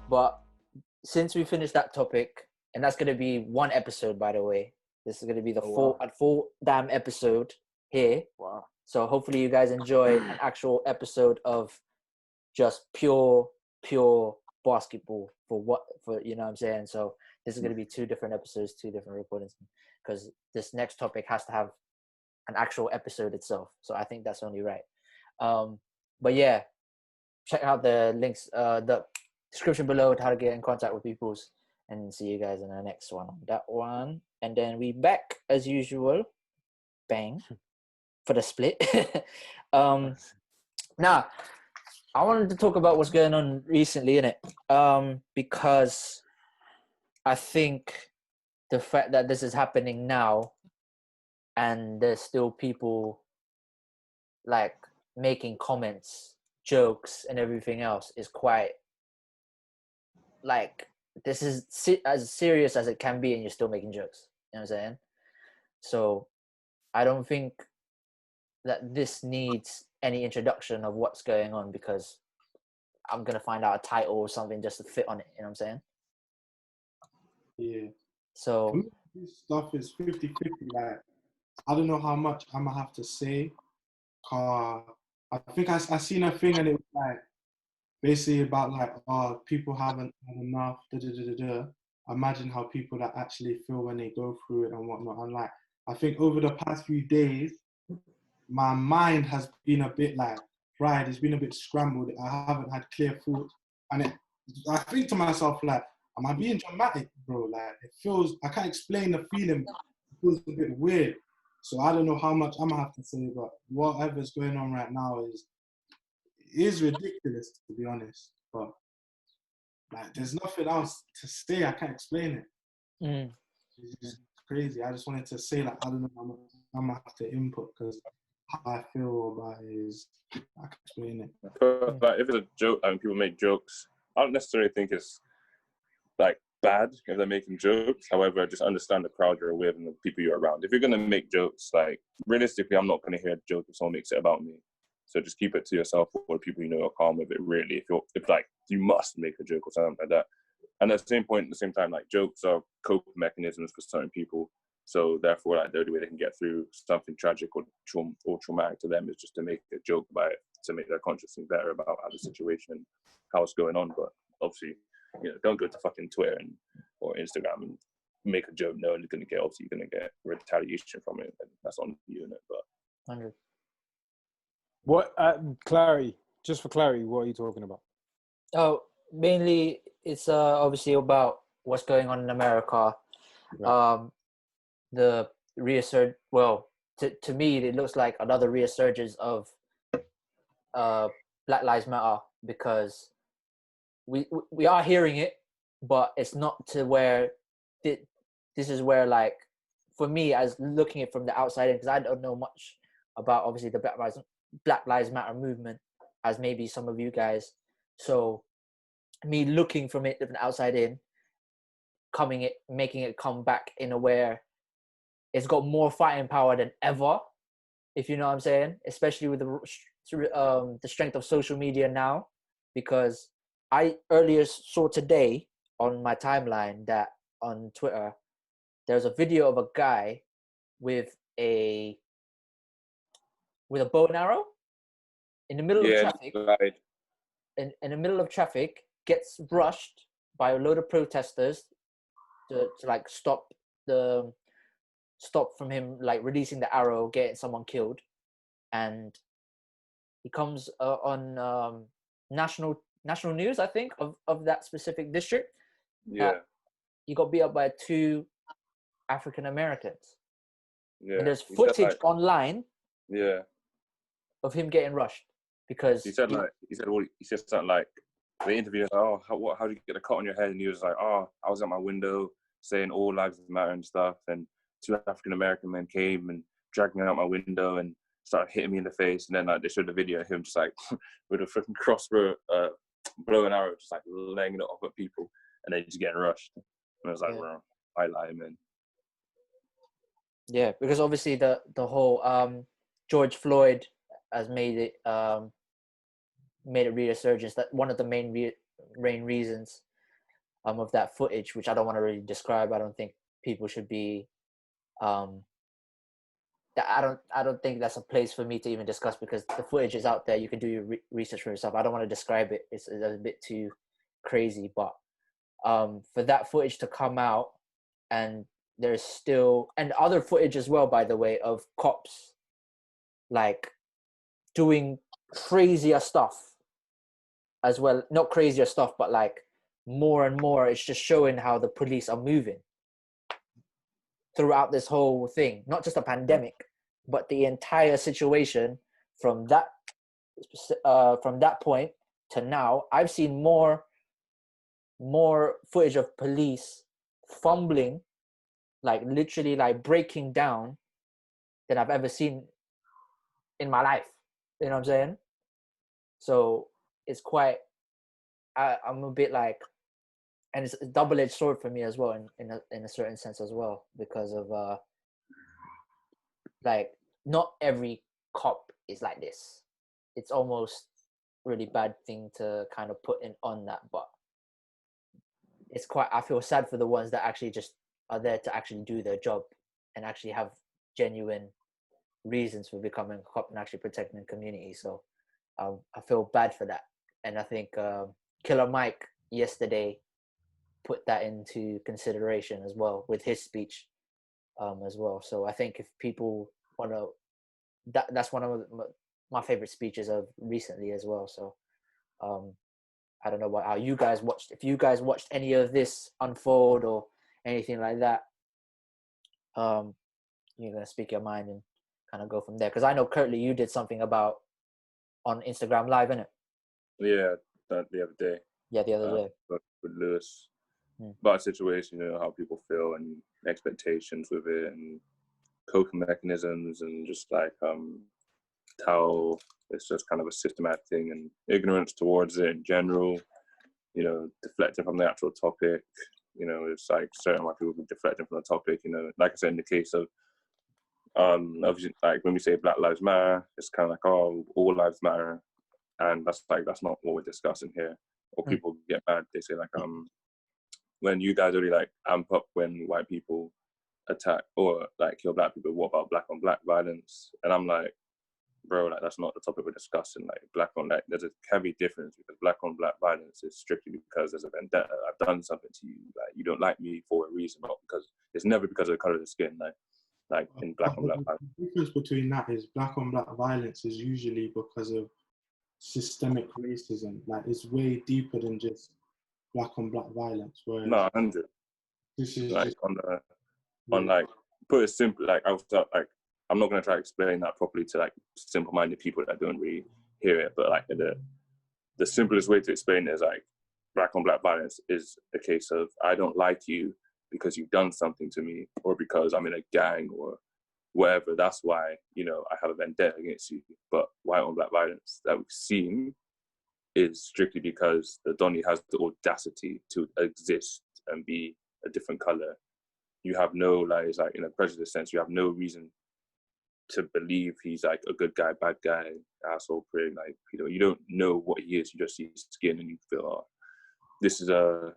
But since we finished that topic, and that's going to be one episode, by the way. This is going to be the full damn episode here. Wow. So hopefully you guys enjoy an actual episode of just pure basketball for you know what I'm saying. So this is going to be 2 different episodes, 2 different recordings, because this next topic has to have an actual episode itself. So I think that's only right. But yeah, check out the links, the description below to how to get in contact with peoples, and see you guys in the next one. That one, and then we back as usual, bang, for the split. Now, I wanted to talk about what's going on recently, innit? Because I think the fact that this is happening now, and there's still people like making comments, jokes, and everything else is quite like, this is as serious as it can be, and you're still making jokes. You know what I'm saying? So I don't think that this needs any introduction of what's going on, because I'm going to find out a title or something just to fit on it. You know what I'm saying? Yeah. So this stuff is 50-50. Like, I don't know how much I'm going to have to say. I think I seen a thing, and it was like, basically about like, people haven't had enough, Imagine how people that actually feel when they go through it and whatnot. And like, I think over the past few days, my mind has been a bit like fried. It's been a bit scrambled. I haven't had clear thoughts. And I think to myself, like, am I being dramatic, bro? Like, it feels, I can't explain the feeling. It feels a bit weird. So I don't know how much I'm going to have to say, but whatever's going on right now is ridiculous, to be honest. But like, there's nothing else to say. I can't explain it. It's just crazy. I just wanted to say, like, I don't know how much I'm gonna have to input, because how I feel about it is, I can't explain it. But like, if it's a joke and people make jokes, I don't necessarily think it's like bad if they're making jokes. However, just understand the crowd you're with and the people you're around. If you're gonna make jokes, like, realistically, I'm not gonna hear a joke if someone makes it about me. So just keep it to yourself, or the people you know are calm with it, really. If like, you must make a joke or something like that. And at the same time, like, jokes are coping mechanisms for certain people. So therefore, like, the only way they can get through something tragic or traumatic to them is just to make a joke about it, to make their consciousness better about how the situation, how it's going on. But obviously, you know, don't go to fucking Twitter or Instagram and make a joke knowing you're gonna get retaliation from it. And that's on you, innit? But 100. What, clarity, just for clarity, what are you talking about? Oh, mainly it's obviously about what's going on in America. Right. The to me, it looks like another resurgence of Black Lives Matter, because we are hearing it, but it's not to where this is where, like, for me, as looking at it from the outside in, because I don't know much about obviously the Black Lives Matter movement as maybe some of you guys. So me looking from it from the outside in, making it come back in a where it's got more fighting power than ever, if you know what I'm saying, especially with the strength of social media now. Because I earlier saw today on my timeline that on Twitter, there's a video of a guy with a bow and arrow in the middle of traffic. Right. In the middle of traffic, gets rushed by a load of protesters to like stop from him like releasing the arrow, getting someone killed. And he comes on national news, I think, of that specific district. Yeah. He got beat up by 2 African Americans. Yeah. And there's footage online. Yeah. Of him getting rushed, because he said something like, the interviewer, how did you get a cut on your head? And he was like, I was at my window saying all lives matter and stuff, and 2 African American men came and dragged me out my window and started hitting me in the face. And then like, they showed the video of him just like with a fucking crossbow, bow and arrow, just like laying it off at people, and then just getting rushed. And I was like, bro, I lie, man. Yeah, because obviously the whole George Floyd has made it a resurgence. That one of the main reasons of that footage, which I don't want to really describe. I don't think people should be I don't think that's a place for me to even discuss, because the footage is out there. You can do your research for yourself. I don't want to describe it. It's a bit too crazy, but for that footage to come out, and there's still, and other footage as well, by the way, of cops like doing crazier stuff as well. Not crazier stuff, but like more and more. It's just showing how the police are moving throughout this whole thing, not just a pandemic, but the entire situation from that point to now. I've seen more footage of police fumbling, like literally like breaking down, than I've ever seen in my life. You know what I'm saying? So it's quite, I'm a bit like, and it's a double-edged sword for me as well, in a certain sense as well, because of like, not every cop is like this. It's almost really bad thing to kind of put in on that, but it's quite, I feel sad for the ones that actually just are there to actually do their job and actually have genuine reasons for becoming a cop and actually protecting the community. So I feel bad for that, and I think Killer Mike yesterday put that into consideration as well with his speech as well. So I think if people want to, that's one of my favorite speeches of recently as well. So I don't know how you guys watched, if you guys watched any of this unfold or anything like that. You're gonna speak your mind and kind of go from there, because I know Curtly, you did something about on Instagram Live, innit? Yeah, the other day. Yeah, the other day. With Lewis. About a situation, how people feel and expectations with it, and coping mechanisms, and just like how it's just kind of a systematic thing, and ignorance towards it in general, deflecting from the actual topic. It's like certain white people deflecting from the topic, like I said, in the case of obviously, like when we say Black Lives Matter, it's kind of like, oh, all lives matter, and that's not what we're discussing here. Or people get mad, they say like when you guys already like amp up when white people attack or like kill black people, what about black on black violence? And I'm like, bro, like that's not the topic we're discussing. Like black on, like there's a heavy difference, because black on black violence is strictly because there's a vendetta. I've done something to you, like you don't like me for a reason, not because it's never because of the color of the skin. Like in black on black violence. The difference between that is black on black violence is usually because of systemic racism. Like it's way deeper than just black on black violence. Whereas no, 100. This is like just, on like, put it simply, like I was like, I'm not gonna try to explain that properly to like simple-minded people that don't really hear it, but like the simplest way to explain it is like black on black violence is a case of I don't like you because you've done something to me, or because I'm in a gang or whatever. That's why I have a vendetta against you. But white on black violence that we've seen is strictly because the Donny has the audacity to exist and be a different color. You have no, like, it's like in a prejudice sense, you have no reason to believe he's like a good guy, bad guy, asshole, prick. Like, you don't know what he is. You just see his skin and you feel, oh, this is a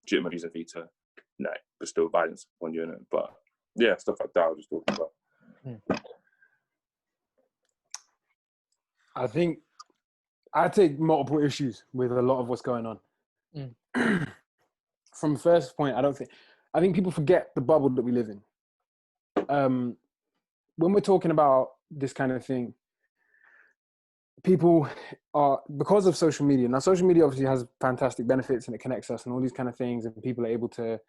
legitimate reason for you to like bestow violence upon you. But yeah, stuff like that I was just talking about. I think I take multiple issues with a lot of what's going on. From first point, I think people forget the bubble that we live in. When we're talking about this kind of thing, people are, because of social media. Now, social media obviously has fantastic benefits and it connects us and all these kind of things, and people are able to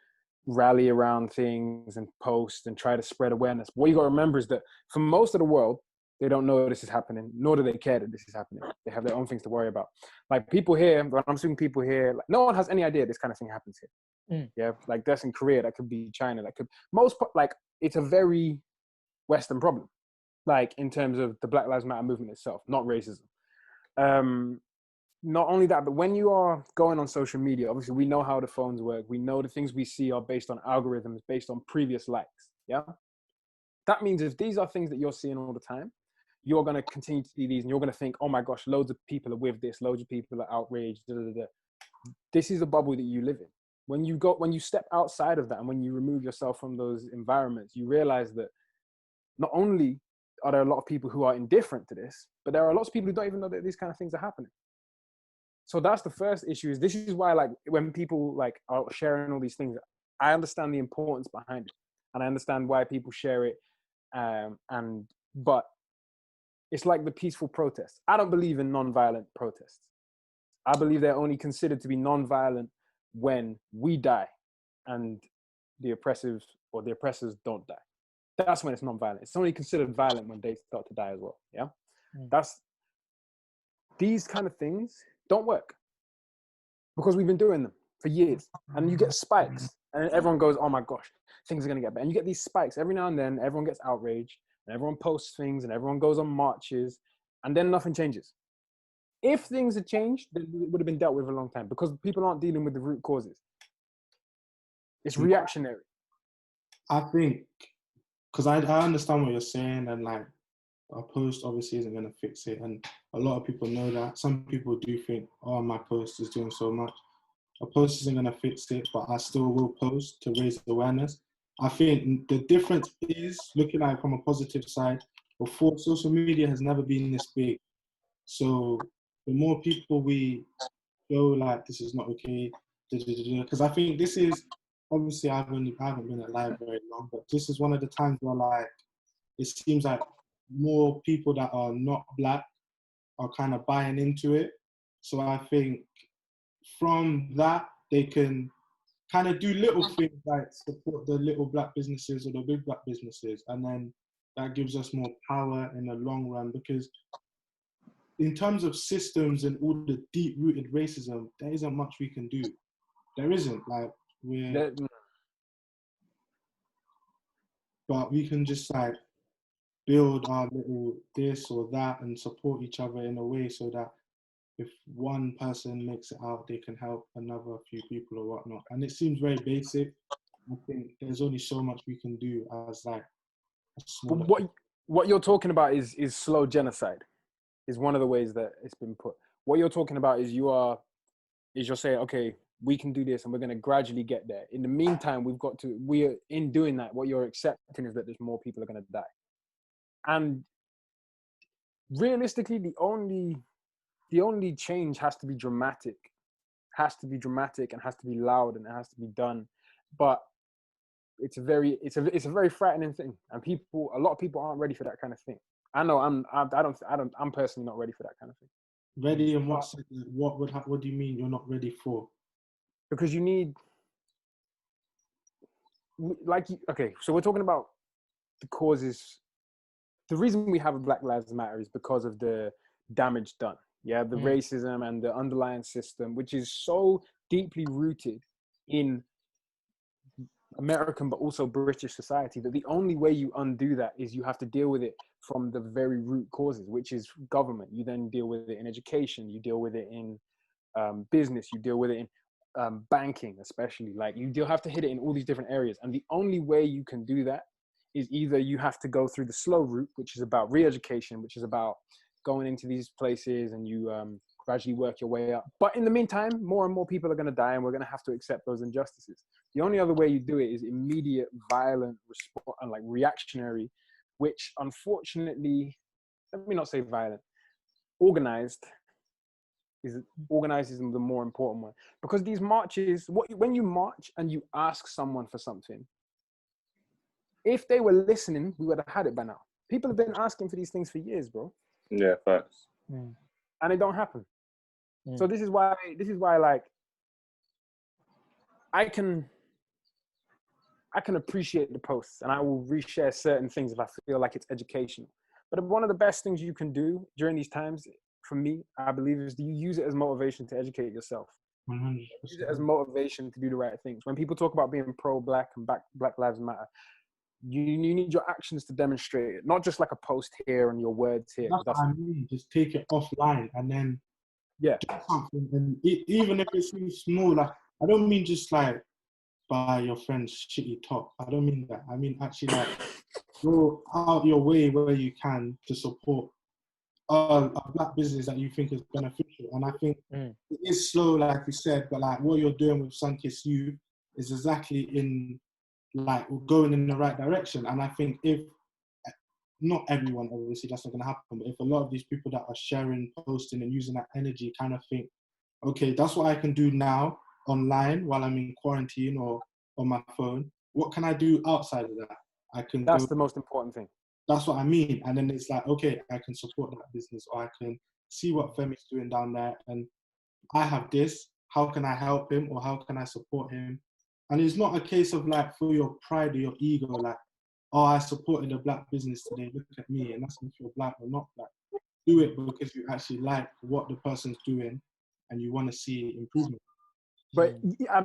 rally around things and post and try to spread awareness. What you got to remember is that for most of the world, they don't know this is happening, nor do they care that this is happening. They have their own things to worry about. Like people here, when I'm seeing people here, like, no one has any idea this kind of thing happens here. Yeah, like that's in Korea, that could be China, that could like it's a very Western problem. Like in terms of the Black Lives Matter movement itself, not racism. Not only that, but when you are going on social media, obviously we know how the phones work. We know the things we see are based on algorithms, based on previous likes. Yeah. That means if these are things that you're seeing all the time, you're going to continue to see these and you're going to think, oh my gosh, loads of people are with this, loads of people are outraged. this is a bubble that you live in. When you step outside of that and when you remove yourself from those environments, you realize that not only are there a lot of people who are indifferent to this, but there are lots of people who don't even know that these kind of things are happening. So that's the first issue. Is this is why, like, when people like are sharing all these things, I understand the importance behind it, and I understand why people share it. But it's like the peaceful protests. I don't believe in non-violent protests. I believe they're only considered to be non-violent when we die, and the oppressors don't die. That's when it's non-violent. It's only considered violent when they start to die as well. Yeah, these kind of things don't work because we've been doing them for years, and you get spikes, and everyone goes, "Oh my gosh, things are gonna get better." And you get these spikes every now and then. Everyone gets outraged, and everyone posts things, and everyone goes on marches, and then nothing changes. If things had changed, then it would have been dealt with a long time because people aren't dealing with the root causes. It's reactionary. I think, because I understand what you're saying, and like a post obviously isn't going to fix it, and a lot of people know that. Some people do think, oh, my post is doing so much. A post isn't going to fix it, but I still will post to raise awareness. I think the difference is, looking at it from a positive side, before, social media has never been this big. So the more people we go like, this is not okay, because I think this is, obviously I haven't been alive very long, but this is one of the times where like, it seems like more people that are not black are kind of buying into it. So I think from that, they can kind of do little things like support the little black businesses or the big black businesses. And then that gives us more power in the long run, because in terms of systems and all the deep-rooted racism, there isn't much we can do. There isn't. Like, but we can just like build our little this or that and support each other in a way so that if one person makes it out, they can help another few people or whatnot. And it seems very basic. I think there's only so much we can do as like a smaller. What you're talking about is slow genocide. Is one of the ways that it's been put. What you're talking about is you're saying, okay, we can do this and we're going to gradually get there. In the meantime, we are in doing that. What you're accepting is that there's more people are going to die. And realistically, the only change has to be dramatic, and has to be loud, and it has to be done. But it's a very frightening thing, and a lot of people aren't ready for that kind of thing. I know I'm personally not ready for that kind of thing. Ready in what sense? What do you mean you're not ready for? Because you need, so we're talking about the causes. The reason we have a Black Lives Matter is because of the damage done. Yeah, the racism and the underlying system, which is so deeply rooted in American but also British society, that the only way you undo that is you have to deal with it from the very root causes, which is government. You then deal with it in education, you deal with it in business, you deal with it in banking, especially. Like, you have to hit it in all these different areas, and the only way you can do that is either you have to go through the slow route, which is about re-education, which is about going into these places and you gradually work your way up. But in the meantime, more and more people are going to die, and we're going to have to accept those injustices. The only other way you do it is immediate, violent, and like reactionary, which unfortunately, let me not say violent, organized is the more important one. Because these marches, when you march and you ask someone for something, if they were listening, we would have had it by now. People have been asking for these things for years, bro. Yeah, facts. And it don't happen. So this is why like I can appreciate the posts, and I will reshare certain things if I feel like it's educational. But one of the best things you can do during these times, for me, I believe, is you use it as motivation to educate yourself. 100%. Use it as motivation to do the right things. When people talk about being pro-Black and Black Lives Matter, you need your actions to demonstrate it, not just like a post here and your words here. That's what I mean. Just take it offline and then do something. And even if it seems small, like, I don't mean just like buy your friend's shitty top. I don't mean that. I mean actually like go out your way where you can to support a black business that you think is beneficial exponential. And I think Mm. it is slow, like you said, but like what you're doing with Sunkist Youth is exactly in like going in the right direction. And I think if not everyone, obviously that's not going to happen, but if a lot of these people that are sharing, posting and using that energy kind of think, okay, that's what I can do now online while I'm in quarantine or on my phone, what can I do outside of that? I can That's go, the most important thing. that's what I mean. And then it's like, okay, I can support that business, or I can see what Femi's doing down there, and I have this, how can I help him, or how can I support him? And it's not a case of like for your pride or your ego, like, oh, I supported a black business today, look at me, and that's if you're black or not black. Do it because you actually like what the person's doing and you want to see improvement. But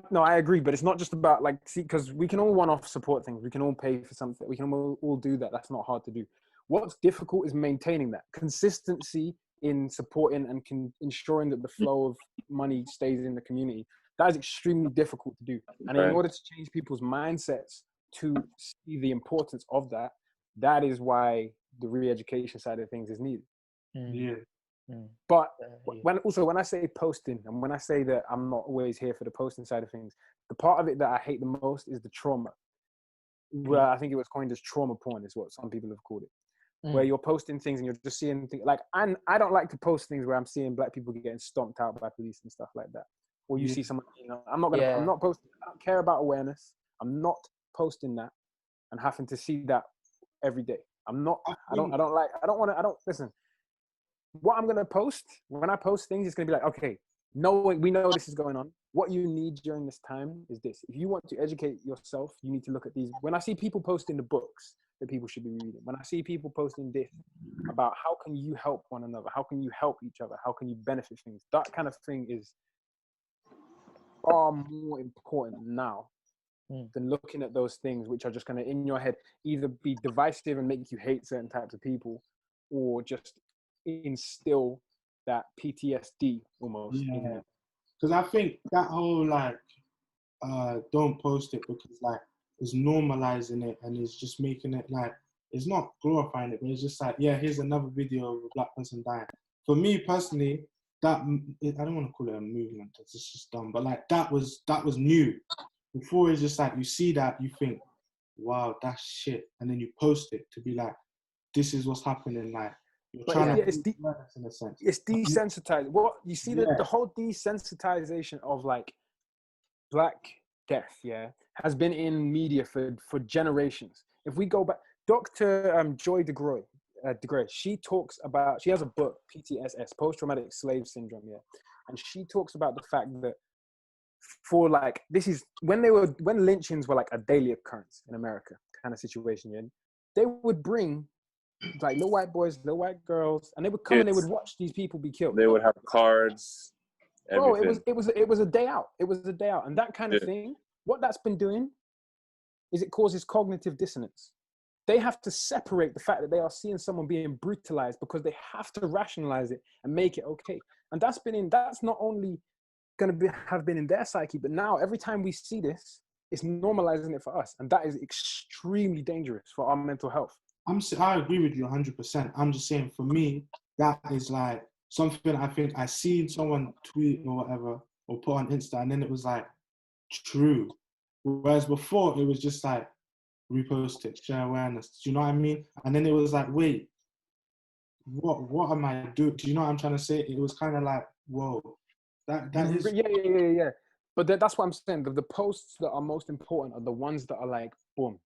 no, I agree. But it's not just about like, see, because we can all one-off support things. We can all pay for something. We can all do that. That's not hard to do. What's difficult is maintaining that consistency in supporting and ensuring that the flow of money stays in the community. That is extremely difficult to do. And in order to change people's mindsets to see the importance of that, that is why the re-education side of things is needed. Yeah. But when I say posting, and when I say that I'm not always here for the posting side of things, the part of it that I hate the most is the trauma. Well, I think it was coined as trauma porn, is what some people have called it. Where you're posting things and you're just seeing things like, I don't like to post things where I'm seeing black people getting stomped out by police and stuff like that. Or you see someone, I'm not posting. I don't care about awareness. I'm not posting that and having to see that every day. Listen. What I'm going to post, when I post things, it's going to be like, okay, we know this is going on. What you need during this time is this. If you want to educate yourself, you need to look at these. When I see people posting the books that people should be reading, when I see people posting this about how can you help one another, how can you help each other, how can you benefit things, that kind of thing is far more important now than looking at those things which are just going to, in your head, either be divisive and make you hate certain types of people, or just instill that PTSD almost in you. Because I think that whole like don't post it because like it's normalizing it and it's just making it like, it's not glorifying it, but it's just like, yeah, here's another video of a black person dying. For me personally, that, I don't want to call it a movement, it's just dumb, but like that was new. Before, it's just like you see that, you think, wow, that's shit, and then you post it to be like, this is what's happening. Like, you're trying to in a sense. It's desensitized. What you see, the whole desensitization of like black death, has been in media for generations. If we go back, Dr. Joy DeGroy, she has a book, PTSS, post-traumatic slave syndrome, and she talks about the fact that for like, this is when lynchings were like a daily occurrence in America kind of situation, they would bring like little white boys, little white girls, and they would come and they would watch these people be killed. They would have cards. Everything. Bro, it was a day out. It was a day out, and that kind of thing. What that's been doing is it causes cognitive dissonance. They have to separate the fact that they are seeing someone being brutalized because they have to rationalize it and make it okay. And that's not only going to have been in their psyche, but now every time we see this, it's normalizing it for us, and that is extremely dangerous for our mental health. I agree with you 100%. I'm just saying, for me, that is like something I think I seen someone tweet or whatever, or put on Insta, and then it was like, true. Whereas before, it was just like, repost it, share awareness. Do you know what I mean? And then it was like, wait, what am I doing? Do you know what I'm trying to say? It was kind of like, whoa. That is... Yeah. But that's what I'm saying. The posts that are most important are the ones that are like, boom.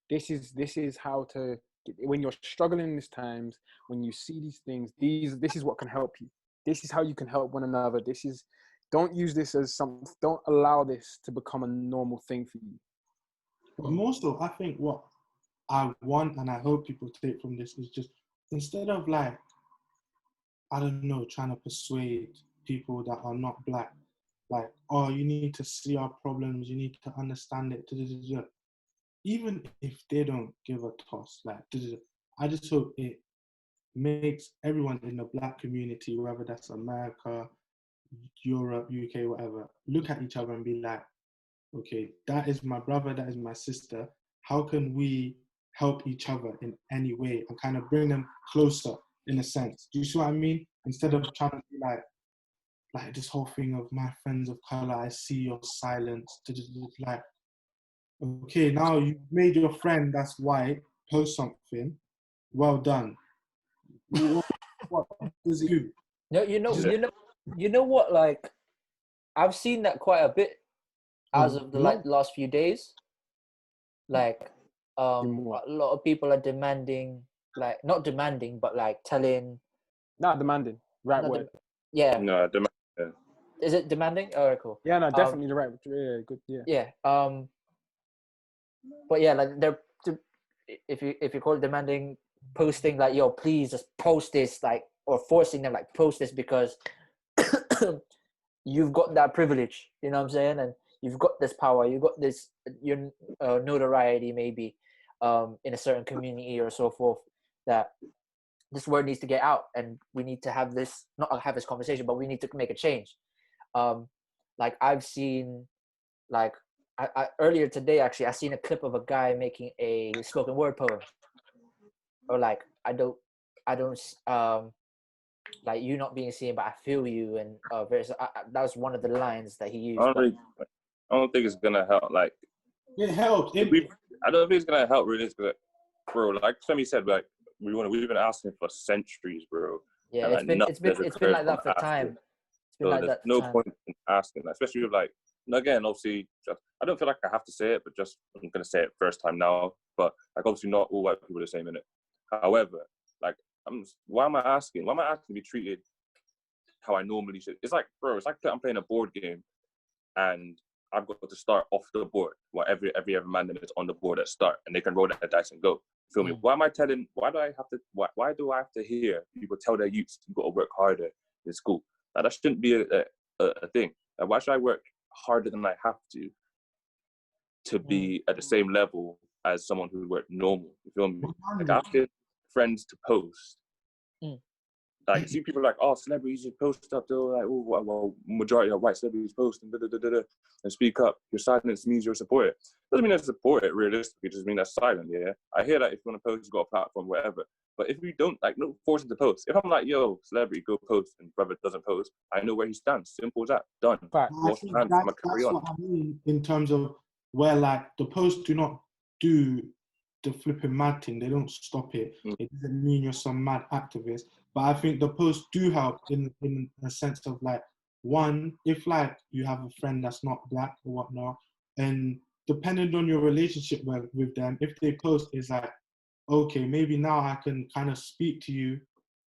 This is how to, when you're struggling in these times, when you see these things, this is what can help you. This is how you can help one another. Don't use this as something, don't allow this to become a normal thing for you. But more so, I think what I want and I hope people take from this is just, instead of like, I don't know, trying to persuade people that are not black, like, oh, you need to see our problems, you need to understand it, even if they don't give a toss, like, I just hope it makes everyone in the black community, whether that's America, Europe, UK, whatever, look at each other and be like, okay, that is my brother, that is my sister. How can we help each other in any way and kind of bring them closer in a sense? Do you see what I mean? Instead of trying to be like, like this whole thing of my friends of color, I see your silence. Like, okay, now you've made your friend that's white post something. Well done. What does it do? No, you know what? Like, I've seen that quite a bit as of the last few days. Like, a lot of people are demanding, like, not demanding, but like telling. Not demanding. Right word. Yeah. No, demand. Yeah. Is it demanding? Oh, cool. Yeah, no, definitely the right. Yeah, good. Yeah. Yeah. But yeah, like they're if you call it demanding, posting like, yo, please just post this, like, or forcing them like post this because you've got that privilege, you know what I'm saying, and you've got this power, you've got this your notoriety maybe in a certain community or so forth, that this word needs to get out and we need to have this, not have this conversation, but we need to make a change. Like I've seen, like I earlier today actually, I seen a clip of a guy making a spoken word poem, or like I don't like you not being seen, but I feel you, and that was one of the lines that he used. I don't think it's gonna help. Like it helped. I don't think it's gonna help really, because, bro, like Femi said, like we've been asking for centuries, bro. Yeah, and, like, it's been like that for time. So like there's no point in asking, especially with like, again, obviously, I don't feel like I have to say it, but just I'm gonna say it first time now. But like, obviously, not all white people are the same in it. However, like, why am I asking? Why am I asking to be treated how I normally should? It's like, bro, it's like I'm playing a board game, and I've got to start off the board. Well, every man that's on the board at start, and they can roll that dice and go. Feel me? Why do I have to hear people tell their youths you've got to work harder in school? Now, that shouldn't be a thing. Like, why should I work harder than I have to be at the same level as someone who worked normal? You feel me? Like, asking friends to post. Like, see people like, oh, celebrities just post up, though. Like, oh, well, majority of white celebrities post and speak up. Your silence means you're supported. Doesn't mean I support it realistically. It just means that's silent. Yeah, I hear that if you want to post, you got a platform, whatever. But if you don't, like, no forcing to post. If I'm like, yo, celebrity, go post, and brother doesn't post, I know where he stands. Simple as that. Done. Wash your hands. That's what I mean in terms of where, like, the posts do not do the flipping mad thing. They don't stop it. It doesn't mean you're some mad activist. But I think the posts do help in a sense of, like, one, if like you have a friend that's not black or whatnot, and depending on your relationship with them, if they post, is like, okay, maybe now I can kind of speak to you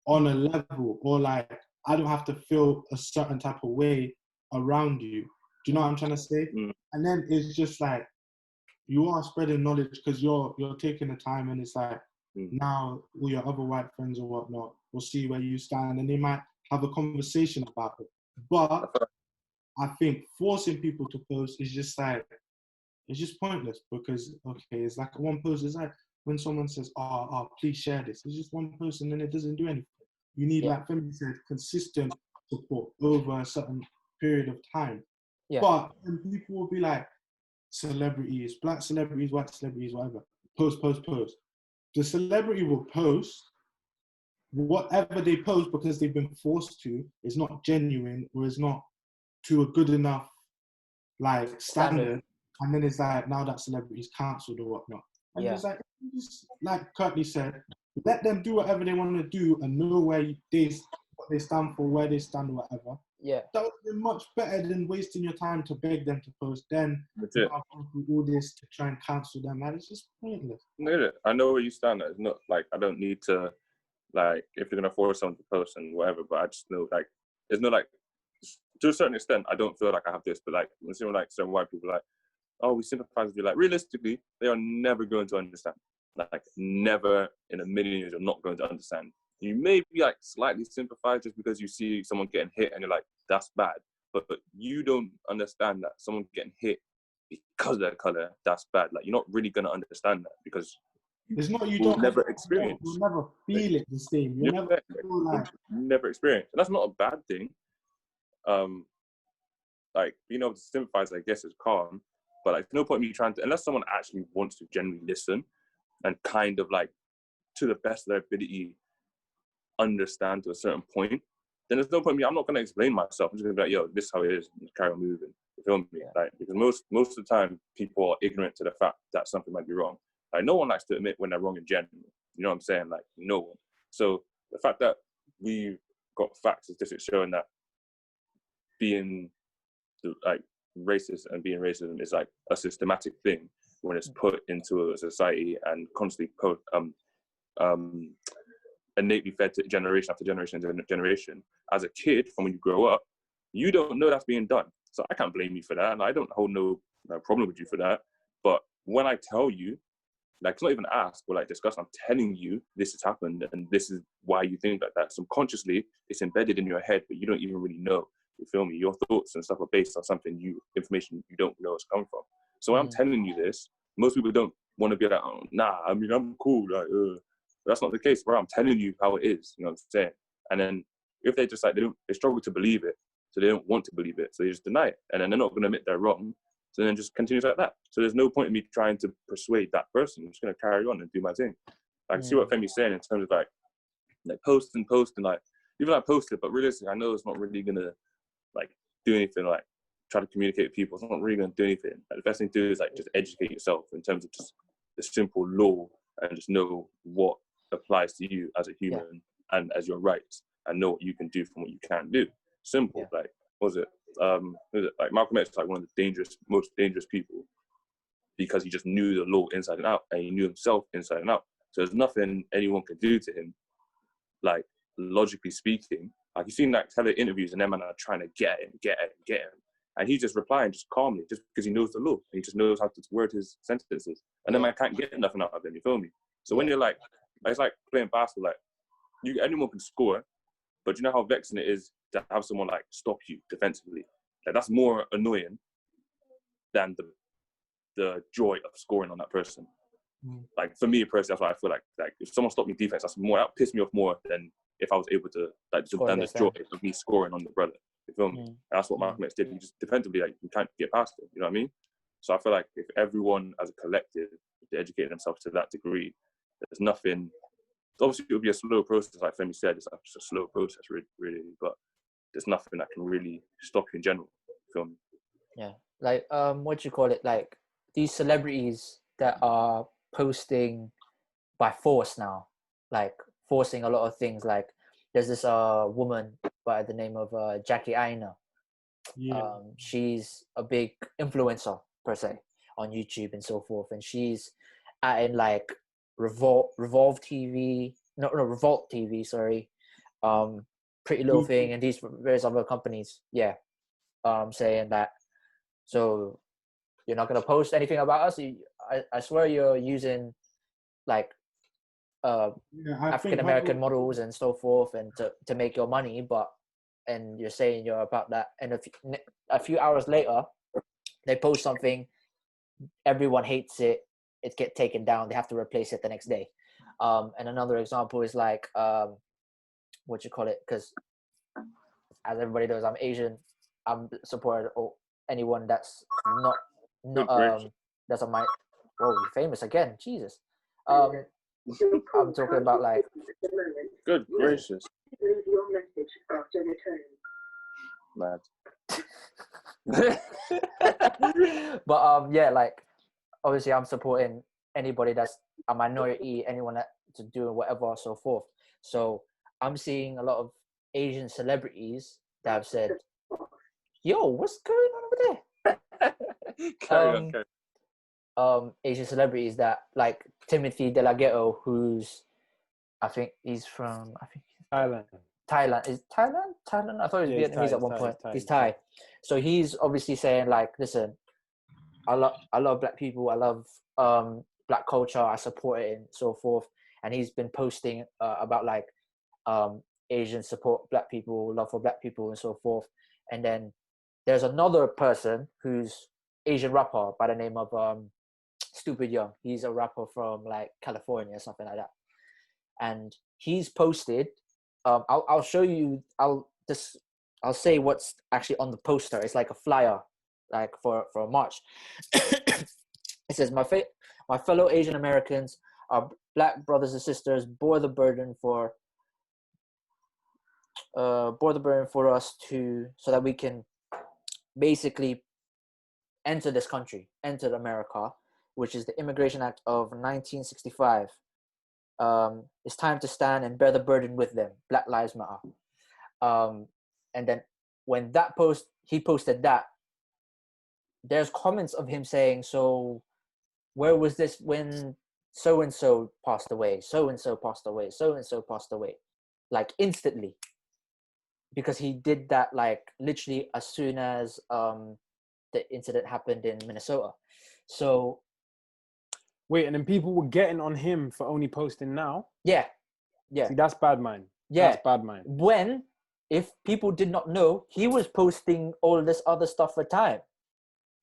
on a level, or like I don't have to feel a certain type of way around you. Do you know what I'm trying to say? And then it's just like you are spreading knowledge because you're taking the time, and it's like now all your other white friends or whatnot will see where you stand, and they might have a conversation about it. But I think forcing people to post is just like, it's just pointless, because okay, it's like one post. It's like when someone says, "Oh, please share this." It's just one post, and then it doesn't do anything. You need, like Femi said, consistent support over a certain period of time. Yeah. But then people will be like, celebrities, black celebrities, white celebrities, whatever, post. The celebrity will post whatever they post because they've been forced to, is not genuine or is not to a good enough like standard. And then it's like, now that celebrity is cancelled or whatnot. And it's like Courtney said, let them do whatever they want to do and know what they stand for, where they stand or whatever. Yeah. That would be much better than wasting your time to beg them to post. Then all this to try and cancel them. Like, it's just pointless. I know where you stand. It's not like I don't need to, like, if you're gonna force someone to post and whatever, but I just know, like, there's no, like, to a certain extent, I don't feel like I have this, but like when someone, like certain white people, like, oh, we sympathize with you. Like, realistically, they are never going to understand. Like, never in a million years, you're not going to understand. You may be like slightly sympathize just because you see someone getting hit and you're like, that's bad. But you don't understand that someone getting hit because of their color, that's bad. Like, you're not really going to understand that because it's not, you will don't never experience. You'll never feel it the same. You'll never feel like, never experience. And that's not a bad thing. Like, being able to sympathize, I guess, is calm. But like, no point in me trying to, unless someone actually wants to genuinely listen and kind of like, to the best of their ability, understand to a certain point, then there's no point in me. I'm not going to explain myself. I'm just going to be like, yo, this is how it is. And carry on moving. You feel me? Yeah. Like, because most of the time, people are ignorant to the fact that something might be wrong. Like, no one likes to admit when they're wrong in general. You know what I'm saying? Like, no one. So the fact that we've got facts is just showing that being like racist and being racism is like a systematic thing when it's put into a society and constantly innately fed to generation after generation after generation. As a kid, from when you grow up, you don't know that's being done. So I can't blame you for that, and I don't hold no problem with you for that. But when I tell you, like, it's not even ask or like discuss, I'm telling you this has happened and this is why you think like that. Subconsciously, it's embedded in your head, but you don't even really know. You feel me? Your thoughts and stuff are based on information you don't know it's come from. So when I'm telling you this, most people don't want to be like, oh, nah, I mean, I'm cool. Like, that's not the case, bro. I'm telling you how it is. You know what I'm saying? And then if they just like, they struggle to believe it, so they don't want to believe it, so they just deny it. And then they're not going to admit they're wrong. So then it just continues like that. So there's no point in me trying to persuade that person. I'm just going to carry on and do my thing. I can see what Femi's saying in terms of like post and like, even like post it, but realistically, I know it's not really going to like do anything, like try to communicate with people. It's not really going to do anything. Like, the best thing to do is like just educate yourself in terms of just the simple law and just know what applies to you as a human and as your rights, and know what you can do from what you can do. Simple. Like, what was it? Like Malcolm X was like one of the most dangerous people because he just knew the law inside and out, and he knew himself inside and out. So there's nothing anyone could do to him, like logically speaking. Like, you've seen like tele interviews and them man are trying to get him, and he's just replying just calmly, just because he knows the law and he just knows how to word his sentences, and then man can't get nothing out of him. You feel me? So when you're like, it's like playing basketball. Like, anyone can score, but you know how vexing it is to have someone like stop you defensively. Like, that's more annoying than the joy of scoring on that person. Like, for me personally, that's why I feel like if someone stopped me defense, that pissed me off more than if I was able to like than the joy of me scoring on the brother. You feel me? And that's what Malcolm X did. He just defensively, like, you can't get past it. You know what I mean? So I feel like if everyone as a collective, if they educate themselves to that degree, there's nothing. Obviously, it would be a slow process, like Femi said. It's just a slow process, really. But there's nothing that can really stop you in general. You feel me? Yeah, like what do you call it? Like, these celebrities that are posting by force now, like forcing a lot of things. Like, there's this woman by the name of Jackie Aina. She's a big influencer per se on YouTube and so forth, and she's in like Revolt TV, sorry, Pretty Little Thing, and these various other companies, saying that, so you're not gonna post anything about us. I swear you're using like African American models and so forth, and to make your money, and you're saying you're about that, and a few hours later, they post something, everyone hates it. It gets taken down. They have to replace it the next day. And another example is like, what you call it? Because as everybody knows, I'm Asian. I'm supported anyone that's not that's on my. Whoa, famous again, Jesus. I'm talking about like. Good gracious. Your message after return. Mad. But like, obviously I'm supporting anybody that's a minority, anyone that to do whatever, so forth. So I'm seeing a lot of Asian celebrities that have said, yo, what's going on over there? Carry on. Asian celebrities that, like Timothy De La Ghetto, who's, I think he's from, Thailand. Is Thailand? I thought he was Vietnamese at one point. He's Thai. So he's obviously saying like, listen, I love black people. I love black culture. I support it and so forth. And he's been posting about like Asian support black people, love for black people and so forth. And then there's another person who's Asian rapper by the name of Stupid Young. He's a rapper from like California or something like that. And he's posted. I'll show you. I'll say what's actually on the poster. It's like a flyer, like for a march. It says, my fellow Asian Americans, our black brothers and sisters bore the burden for border barrier for us so that we can basically enter this country, enter America, which is the Immigration Act of 1965. It's time to stand and bear the burden with them. Black Lives Matter. And then when he posted that, there's comments of him saying, so where was this when so-and-so passed away, so-and-so passed away, so-and-so passed away, like instantly, because he did that like literally as soon as the incident happened in Minnesota. So wait, and then people were getting on him for only posting now? Yeah. See, that's bad mind. Yeah. That's bad mind. If people did not know, he was posting all this other stuff for time.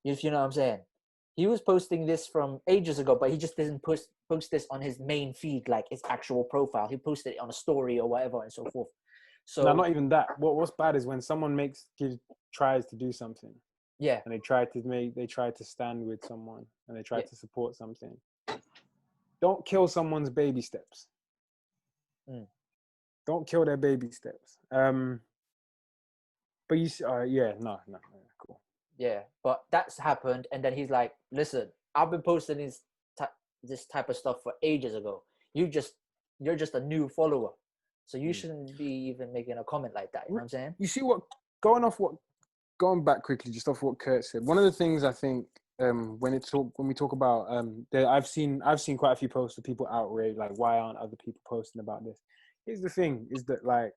If you know what I'm saying. He was posting this from ages ago, but he just didn't post this on his main feed, like his actual profile. He posted it on a story or whatever and so forth. So no, not even that. What's bad is when someone tries to do something. Yeah. And they try to stand with someone and they try to support something. Don't kill someone's baby steps. Don't kill their baby steps. But you no, cool. Yeah, but that's happened, and then he's like, listen, I've been posting this type of stuff for ages ago. You're just a new follower, so you shouldn't be even making a comment like that. You know what I'm saying? You see going back quickly, just off what Kurt said. One of the things I think when we talk about I've seen quite a few posts of people outraged, like, why aren't other people posting about this? Here's the thing: is that like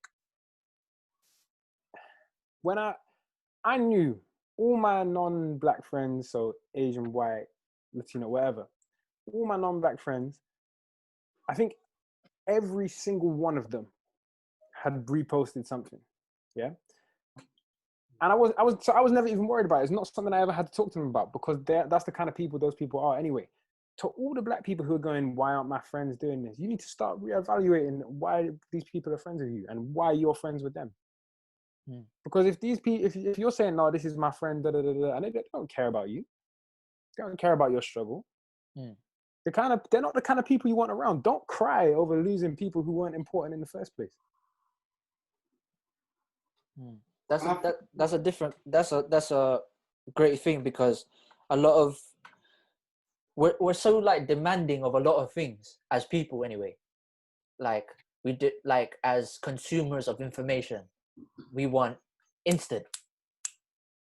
when I knew all my non-black friends, so Asian, white, Latino, whatever, all my non-black friends, I think every single one of them had reposted something, yeah. And I was never even worried about it. It's not something I ever had to talk to them about, because that's the kind of people those people are anyway. To all the black people who are going, why aren't my friends doing this? You need to start reevaluating why these people are friends with you and why you're friends with them. Because if these people, if you're saying, no, this is my friend, and they don't care about you, they don't care about your struggle. They're not the kind of people you want around. Don't cry over losing people who weren't important in the first place. That's a great thing, because a lot of we're so like demanding of a lot of things as people anyway. Like we did, like as consumers of information, we want instant.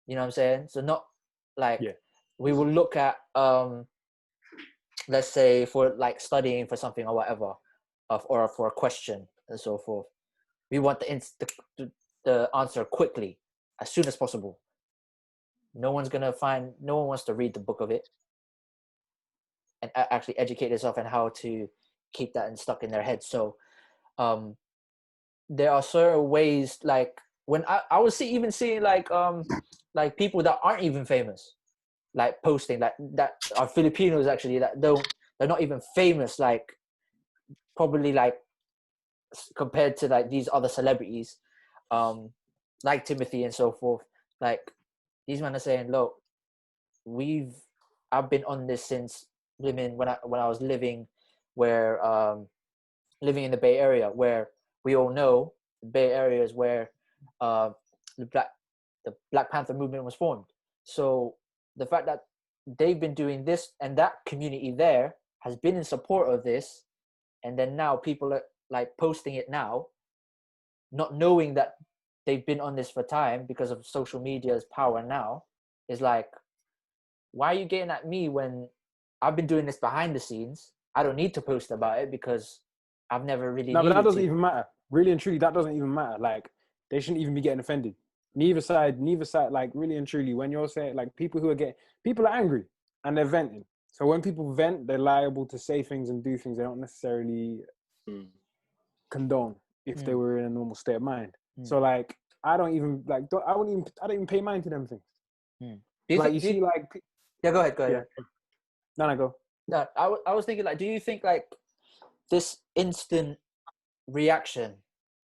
You know what I'm saying? So not like we will look at let's say for like studying for something or whatever, or for a question and so forth. We want the answer quickly, as soon as possible. No one wants to read the book of it and actually educate themselves on how to keep that stuck in their head. So there are certain ways, like when I was even seeing like people that aren't even famous, like posting like that are Filipinos actually, that they're not even famous, like probably like compared to like these other celebrities, like Timothy and so forth. Like these men are saying, look, I've been on this since when I was living in the Bay Area, where we all know the Bay Area is where the Black Panther movement was formed. So the fact that they've been doing this and that community there has been in support of this, and then now people are like posting it now, not knowing that they've been on this for time because of social media's power now, is like, why are you getting at me when I've been doing this behind the scenes? I don't need to post about it because I've never really No, but that doesn't to. even matter. Really and truly, that doesn't even matter. Like, they shouldn't even be getting offended. Neither side, like, really and truly, when you're saying, like, people are angry and they're venting. So when people vent, they're liable to say things and do things they don't necessarily condone if they were in a normal state of mind. So like, I don't even pay mind to them things. Yeah, go ahead. Yeah. No, go. No, I was thinking, like, do you think like this instant reaction,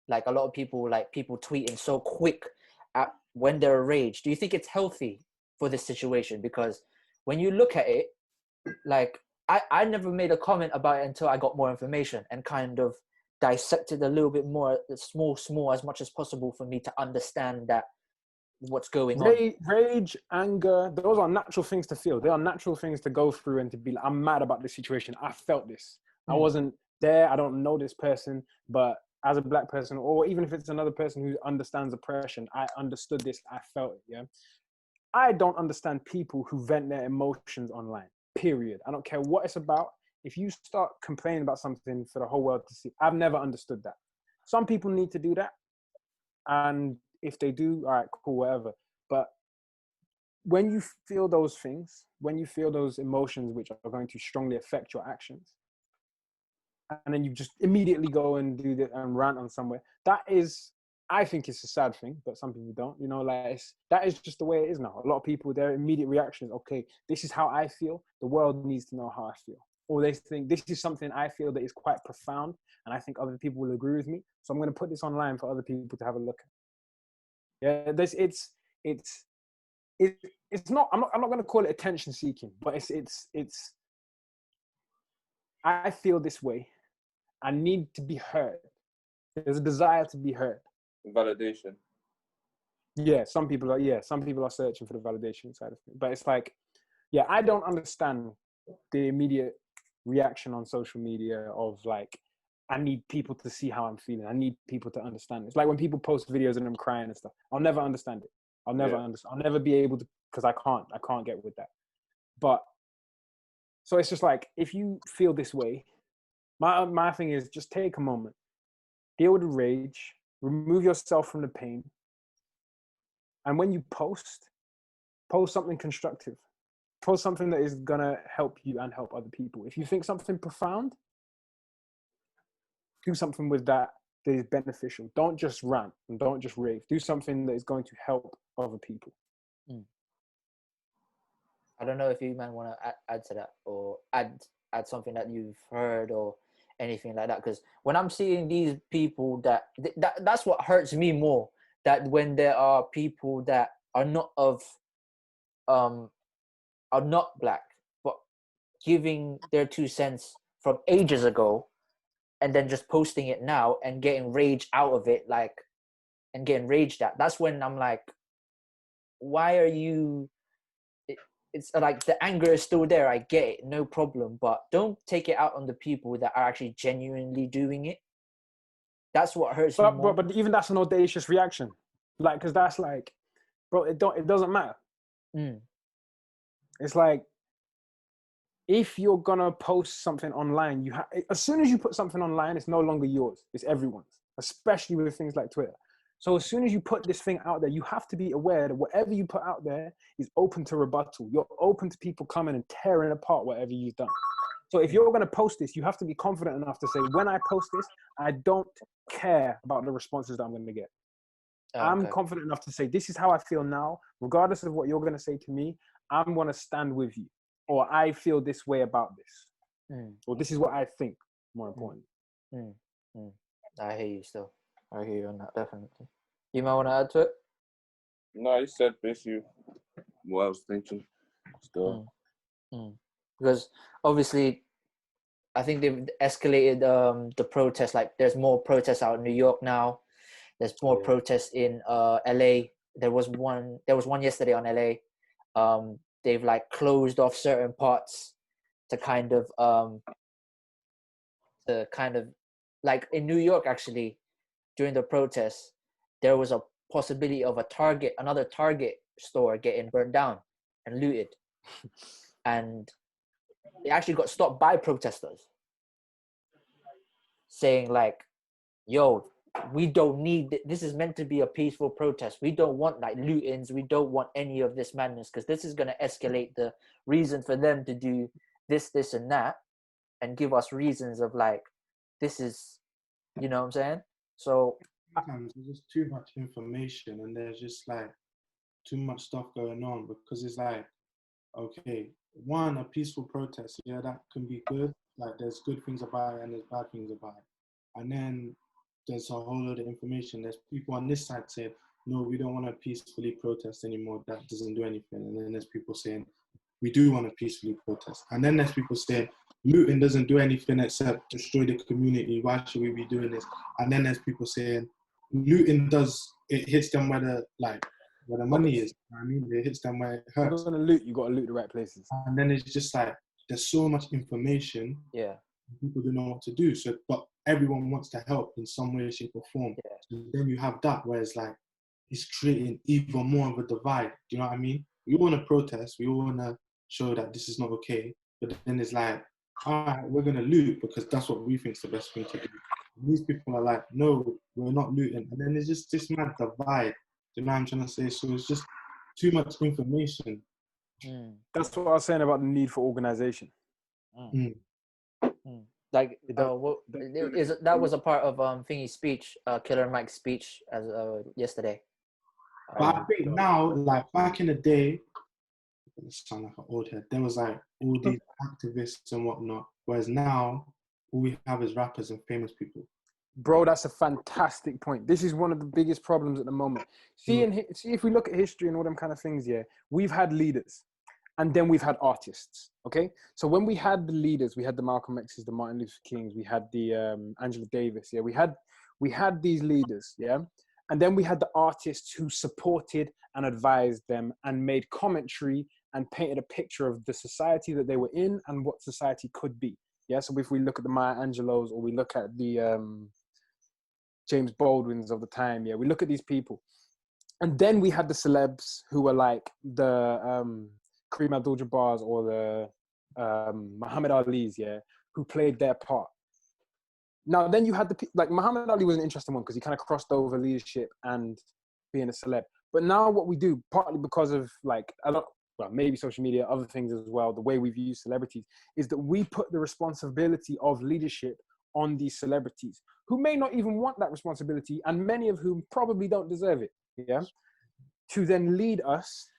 like a lot of people, like people tweeting so quick at when they're enraged, do you think it's healthy for this situation? Because when you look at it, like I never made a comment about it until I got more information and kind of dissect it a little bit more, small as much as possible for me to understand that what's going on. Rage, anger, those are natural things to feel. They are natural things to go through and to be like, I'm mad about this situation. I felt this. I wasn't there. I don't know this person, but as a black person, or even if it's another person who understands oppression, I understood this. I felt it. Yeah. I don't understand people who vent their emotions online, period. I don't care what it's about. If you start complaining about something for the whole world to see, I've never understood that. Some people need to do that. And if they do, all right, cool, whatever. But when you feel those things, when you feel those emotions which are going to strongly affect your actions, and then you just immediately go and do that and rant on somewhere, that is, I think it's a sad thing, but some people don't, you know, like that is just the way it is now. A lot of people, their immediate reaction is, okay, this is how I feel. The world needs to know how I feel. Or they think this is something I feel that is quite profound, and I think other people will agree with me. So I'm going to put this online for other people to have a look at. Yeah, it's not. I'm not going to call it attention seeking, but it's. I feel this way. I need to be heard. There's a desire to be heard. Validation. Yeah, some people are searching for the validation side of it. But it's like, yeah, I don't understand the immediate reaction on social media of like, I need people to see how I'm feeling. I need people to understand. It's like when people post videos and them crying and stuff. I'll never understand it. I'll never be able to, because I can't get with that. But so it's just like, if you feel this way, my thing is just take a moment, deal with the rage, remove yourself from the pain. And when you post something constructive. Post something that is gonna help you and help other people. If you think something profound, do something with that is beneficial. Don't just rant and don't just rave. Do something that is going to help other people. I don't know if you man want to add to that, or add something that you've heard or anything like that. Because when I'm seeing these people that's what hurts me more. That when there are people that are not black, but giving their 2 cents from ages ago, and then just posting it now and getting rage out of it, like, and getting raged at. That's when I'm like, why are you? It's like the anger is still there. I get it, no problem, but don't take it out on the people that are actually genuinely doing it. That's what hurts me more. But even that's an audacious reaction, like, because that's like, bro, it doesn't matter. It's like, if you're gonna post something online, as soon as you put something online, it's no longer yours, it's everyone's, especially with things like Twitter. So as soon as you put this thing out there, you have to be aware that whatever you put out there is open to rebuttal. You're open to people coming and tearing apart whatever you've done. So if you're gonna post this, you have to be confident enough to say, when I post this, I don't care about the responses that I'm gonna get. I'm confident enough to say, this is how I feel now, regardless of what you're gonna say to me, I'm gonna stand with you. Or I feel this way about this. Or this is what I think, more important. I hear you still. I hear you on that, definitely. You might want to add to it? No, you said basically what I was thinking still. Because obviously, I think they've escalated the protests. Like, there's more protests out in New York now. There's more protests in LA. There was one yesterday on LA. They've like closed off certain parts to kind of like in New York, actually, during the protests, there was a possibility of another Target store getting burned down and looted. And it actually got stopped by protesters saying like, yo, we don't need this. Is meant to be a peaceful protest. We don't want like lootings. We don't want any of this madness, because this is going to escalate the reason for them to do this and that, and give us reasons of like, this is, you know what I'm saying? So sometimes there's just too much information, and there's just like too much stuff going on, because it's like, okay, a peaceful protest, yeah, that can be good. Like, there's good things about it and there's bad things about it. And then there's a whole lot of information. There's people on this side saying, no, we don't want to peacefully protest anymore. That doesn't do anything. And then there's people saying, we do want to peacefully protest. And then there's people saying, looting doesn't do anything except destroy the community. Why should we be doing this? And then there's people saying looting it hits them where the money is. You know what I mean? It hits them where it hurts. If you're gonna loot, you gotta loot the right places. And then it's just like there's so much information. Yeah. People don't know what to do. So, but everyone wants to help in some way, shape, or form. Yeah. So then you have that where it's like it's creating even more of a divide. Do you know what I mean? We all want to protest. We all want to show that this is not okay. But then it's like, all right, we're gonna loot because that's what we think is the best thing to do. And these people are like, no, we're not looting. And then there's just this mad divide. Do you know what I'm trying to say? So it's just too much information. That's what I was saying about the need for organization. Like that was a part of Thingy's speech, Killer Mike's speech as yesterday. But I think now, like back in the day, I sound like an old head. There was like all these activists and whatnot, whereas now all we have is rappers and famous people. Bro, that's a fantastic point. This is one of the biggest problems at the moment. See, if we look at history and all them kind of things, yeah, we've had leaders. And then we've had artists, okay? So when we had the leaders, we had the Malcolm X's, the Martin Luther Kings, we had the Angela Davis, yeah? We had these leaders, yeah? And then we had the artists who supported and advised them and made commentary and painted a picture of the society that they were in and what society could be, yeah? So if we look at the Maya Angelos or we look at the James Baldwins of the time, yeah? We look at these people. And then we had the celebs who were like the... Kareem Abdul-Jabbar's or the Muhammad Ali's, yeah, who played their part. Now, then you had Muhammad Ali was an interesting one because he kind of crossed over leadership and being a celeb. But now what we do, partly because of maybe social media, other things as well, the way we've used celebrities, is that we put the responsibility of leadership on these celebrities who may not even want that responsibility and many of whom probably don't deserve it, yeah, to then lead us.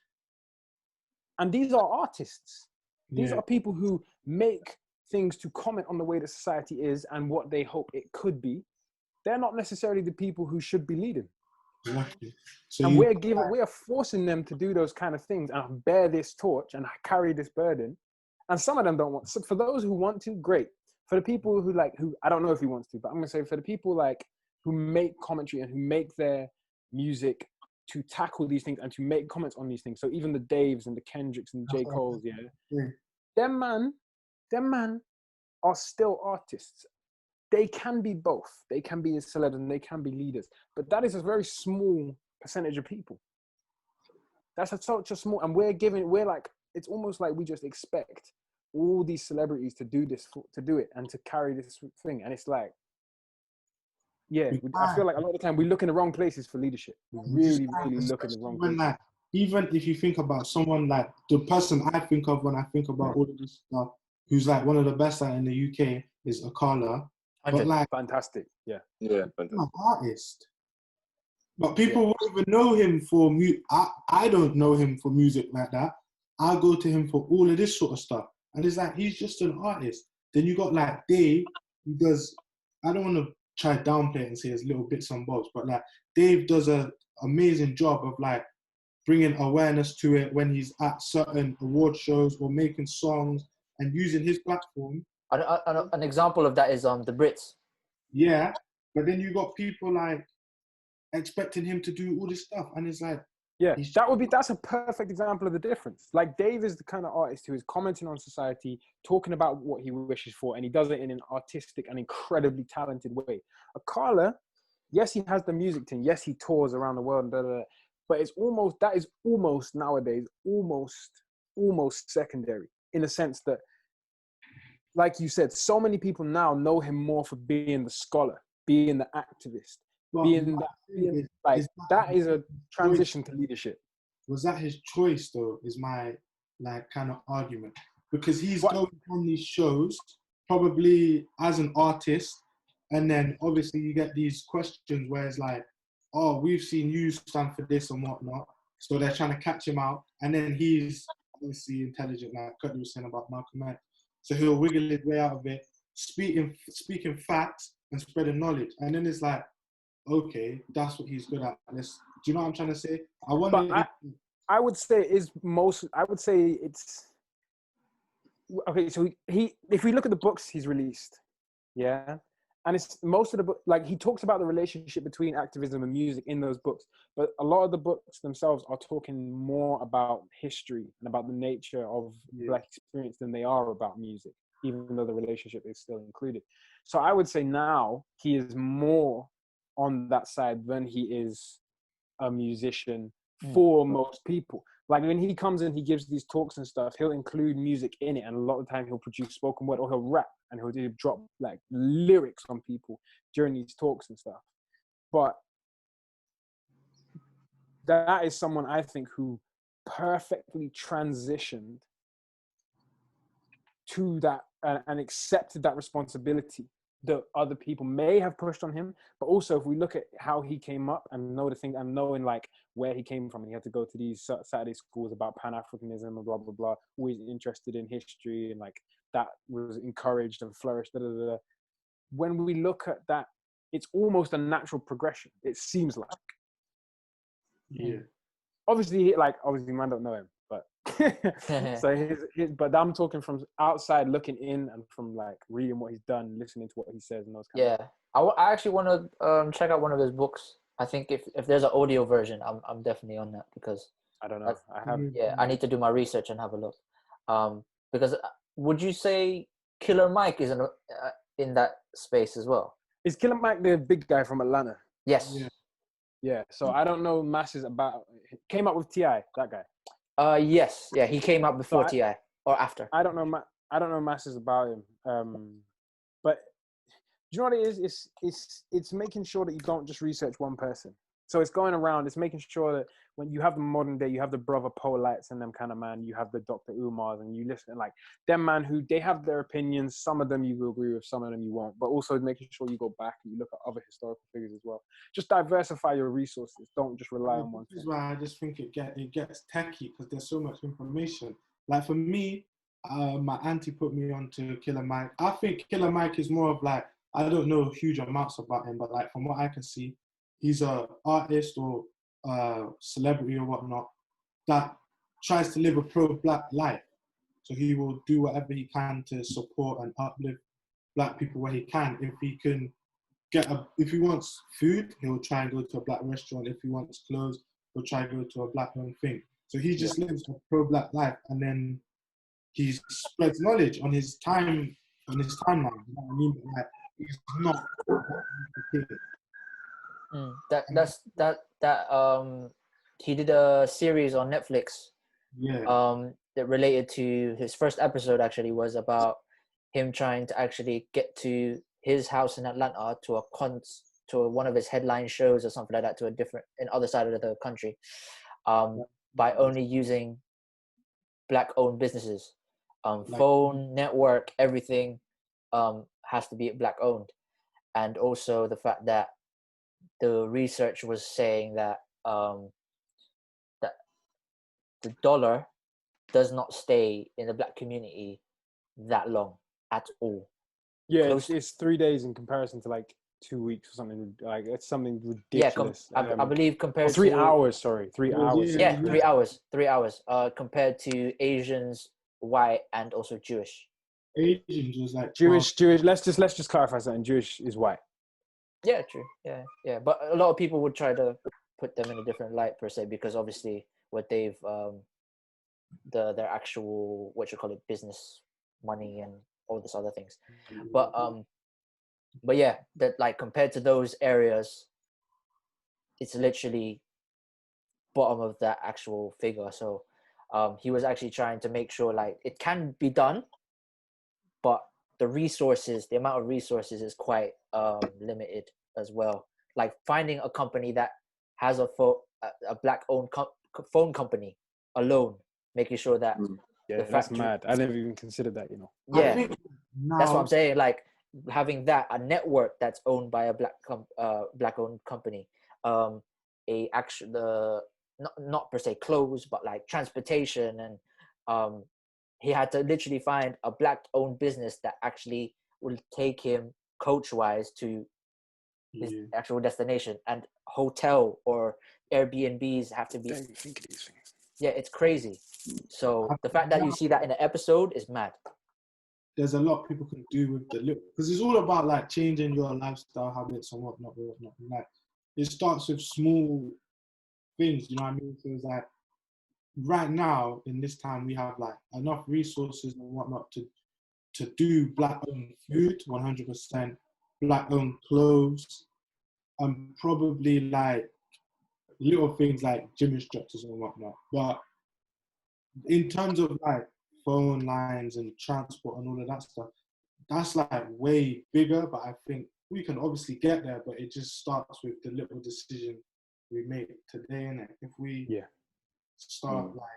And these are artists. These are people who make things to comment on the way the society is and what they hope it could be. They're not necessarily the people who should be leading. Exactly. So and we are forcing them to do those kind of things and bear this torch and carry this burden. And some of them don't want. So for those who want to, great. For the people who I don't know if he wants to, but I'm gonna say for the people who make commentary and who make their music to tackle these things and to make comments on these things. So even the Daves and the Kendricks and the J. Cole's, them man are still artists. They can be both. They can be celebs and they can be leaders. But that is a very small percentage of people. That's such a small, and it's almost like we just expect all these celebrities to do it and to carry this thing. And it's like, I feel like a lot of the time we look in the wrong places for leadership. We really look in the wrong places. Even if you think about someone like the person I think of when I think about all of this stuff, who's like one of the best in the UK is Akala. But like, fantastic, fantastic. An artist. But people won't even know him for music. I don't know him for music like that. I go to him for all of this sort of stuff. And it's like, he's just an artist. Then you got like Dave, who does, I don't want to try to downplay it and say it's little bits and bobs, but like Dave does an amazing job of like bringing awareness to it when he's at certain award shows or making songs and using his platform. An example of that is the Brits. Yeah, but then you got people like expecting him to do all this stuff, and it's like, that's a perfect example of the difference. Like Dave is the kind of artist who is commenting on society, talking about what he wishes for, and he does it in an artistic and incredibly talented way. Akala, yes, he has the music thing. Yes, he tours around the world, but that is almost nowadays almost secondary in the sense that, like you said, so many people now know him more for being the scholar, being the activist. That is a transition to leadership. Was that his choice though, is my kind of argument? Because he's going on these shows probably as an artist, and then obviously you get these questions where it's like, oh, we've seen you stand for this and whatnot, so they're trying to catch him out, and then he's obviously intelligent, like Kurt was saying about Malcolm X, so he'll wiggle his way out of it, speaking facts and spreading knowledge, and then it's like, okay, that's what he's good at. Do you know what I'm trying to say? I would say it's okay, so he if we look at the books he's released, yeah, and it's most of the book, like he talks about the relationship between activism and music in those books, but a lot of the books themselves are talking more about history and about the nature of Black experience than they are about music, even though the relationship is still included. So I would say now he is more on that side than he is a musician for most people. Like when he comes in, he gives these talks and stuff, he'll include music in it, and a lot of the time he'll produce spoken word or he'll rap and he'll drop like lyrics on people during these talks and stuff. But that is someone I think who perfectly transitioned to that and accepted that responsibility that other people may have pushed on him. But also if we look at how he came up and know the thing and knowing like where he came from, and he had to go to these Saturday schools about Pan-Africanism and blah blah blah, always interested in history, and like that was encouraged and flourished, da, da, da, da. When we look at that, it's almost a natural progression, it seems like. Obviously man don't know him, but so but I'm talking from outside looking in, and from like reading what he's done, listening to what he says and those kind of things. I actually want to check out one of his books. I think if there's an audio version, I'm definitely on that, because I don't know. I need to do my research and have a look. Because would you say Killer Mike is in that space as well? Is Killer Mike the big guy from Atlanta? Yes. Yeah. So I don't know masses about. Came up with T.I., that guy. Yes. Yeah, he came up before T.I. or after. I don't know masses about him. But do you know what it is? It's making sure that you don't just research one person. So it's going around. It's making sure that when you have the modern day, you have the Brother Polites and them kind of man, you have the Dr. Umars, and you listen like them man who they have their opinions. Some of them you will agree with, some of them you won't. But also making sure you go back and you look at other historical figures as well. Just diversify your resources. Don't just rely on one. This is why I just think it gets techie, because there's so much information. Like for me, my auntie put me on to Killer Mike. I think Killer Mike is more of like, I don't know huge amounts about him, but like from what I can see, he's a artist or celebrity or whatnot that tries to live a pro-Black life. So he will do whatever he can to support and uplift Black people where he can. If he can if he wants food, he'll try and go to a Black restaurant. If he wants clothes, he'll try and go to a Black-owned thing. So he just lives a pro-Black life, and then he spreads knowledge on his timeline. You know what I mean? But like, he's not. He did a series on Netflix that related to his first episode. Actually was about him trying to actually get to his house in Atlanta to one of his headline shows or something like that, to a different other side of the country, by only using Black owned businesses, phone network, everything has to be Black owned. And also the fact that the research was saying that that the dollar does not stay in the Black community that long at all. Yeah, it's 3 days in comparison to like 2 weeks or something. Like it's something ridiculous. Yeah, I believe compared 3 to 3 hours. Sorry, 3 hours. Yeah, 3 hours. 3 hours. Compared to Asians, white, and also Jewish. Asians was like Jewish. Let's just clarify something. Jewish is white. Yeah, true. Yeah. But a lot of people would try to put them in a different light per se, because obviously what they've their actual business money and all this other things. But yeah, that like compared to those areas, it's literally bottom of that actual figure. So he was actually trying to make sure like it can be done, but the amount of resources is quite limited as well. Like finding a company that has a Black owned phone company alone, making sure that that's mad. I never even considered that, you know. Yeah, that's what I'm saying. Like having a network that's owned by a Black owned company, not per se clothes, but like transportation, and he had to literally find a Black owned business that actually will take him coach wise to his actual destination, and hotel or Airbnbs have to be. Yeah, it's crazy. So the fact that you see that in an episode is mad. there's a lot people can do with the little, because it's all about like changing your lifestyle habits and whatnot. Like it starts with small things, you know what I mean? So it's like right now in this time we have like enough resources and whatnot to do black-owned food, 100%, black-owned clothes, and probably like little things like gym instructors and whatnot. But in terms of like phone lines and transport and all of that stuff, that's like way bigger. But I think we can obviously get there, but it just starts with the little decision we make today, innit? If we start like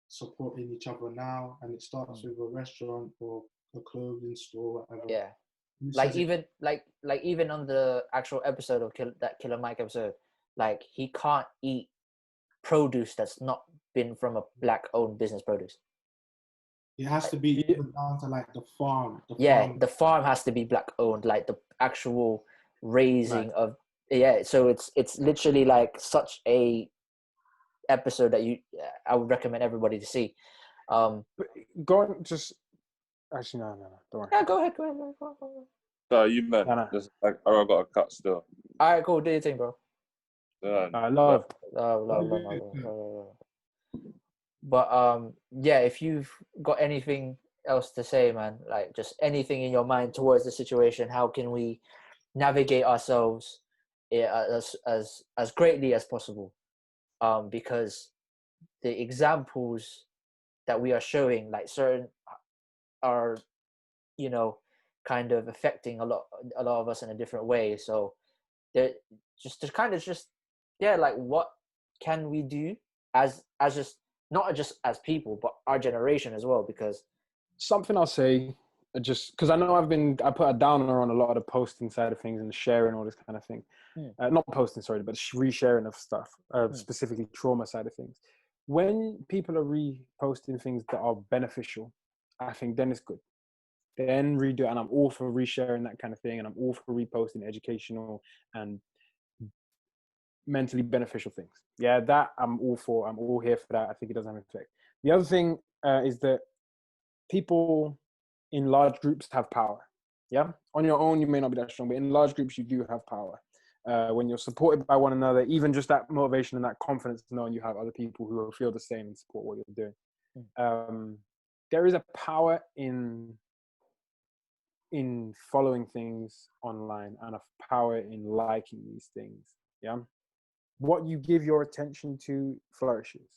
supporting each other now, and it starts with a restaurant or a clothing store, whatever. Yeah. Like even on the actual episode of that Killer Mike episode, like he can't eat produce that's not been from a black-owned business produce. It has to be even down to like the farm. The farm has to be black-owned, like the actual raising of. Yeah, so it's literally like such a episode that I would recommend everybody to see. Go on, just actually no, don't worry. Yeah, go ahead. So you man, just like I got a cut still. All right, cool. Do your thing, bro. Love. But yeah, if you've got anything else to say, man, like just anything in your mind towards the situation, how can we navigate ourselves as greatly as possible? Because the examples that we are showing, like certain are, you know, kind of affecting a lot of us in a different way. So there like what can we do as just not just as people, but our generation as well? Because something I'll say, just because I know I put a downer on a lot of the posting side of things and sharing all this kind of thing. Not posting, sorry, but resharing of stuff, specifically trauma side of things. When people are reposting things that are beneficial, I think then it's good. Then redo it, and I'm all for resharing that kind of thing, and I'm all for reposting educational and mentally beneficial things. Yeah, that I'm all for. I'm all here for that. I think it doesn't have an effect. The other thing is that people in large groups have power. Yeah, on your own you may not be that strong, but in large groups you do have power. When you're supported by one another, even just that motivation and that confidence, knowing you have other people who feel the same and support what you're doing. There is a power in following things online and a power in liking these things. Yeah, what you give your attention to flourishes.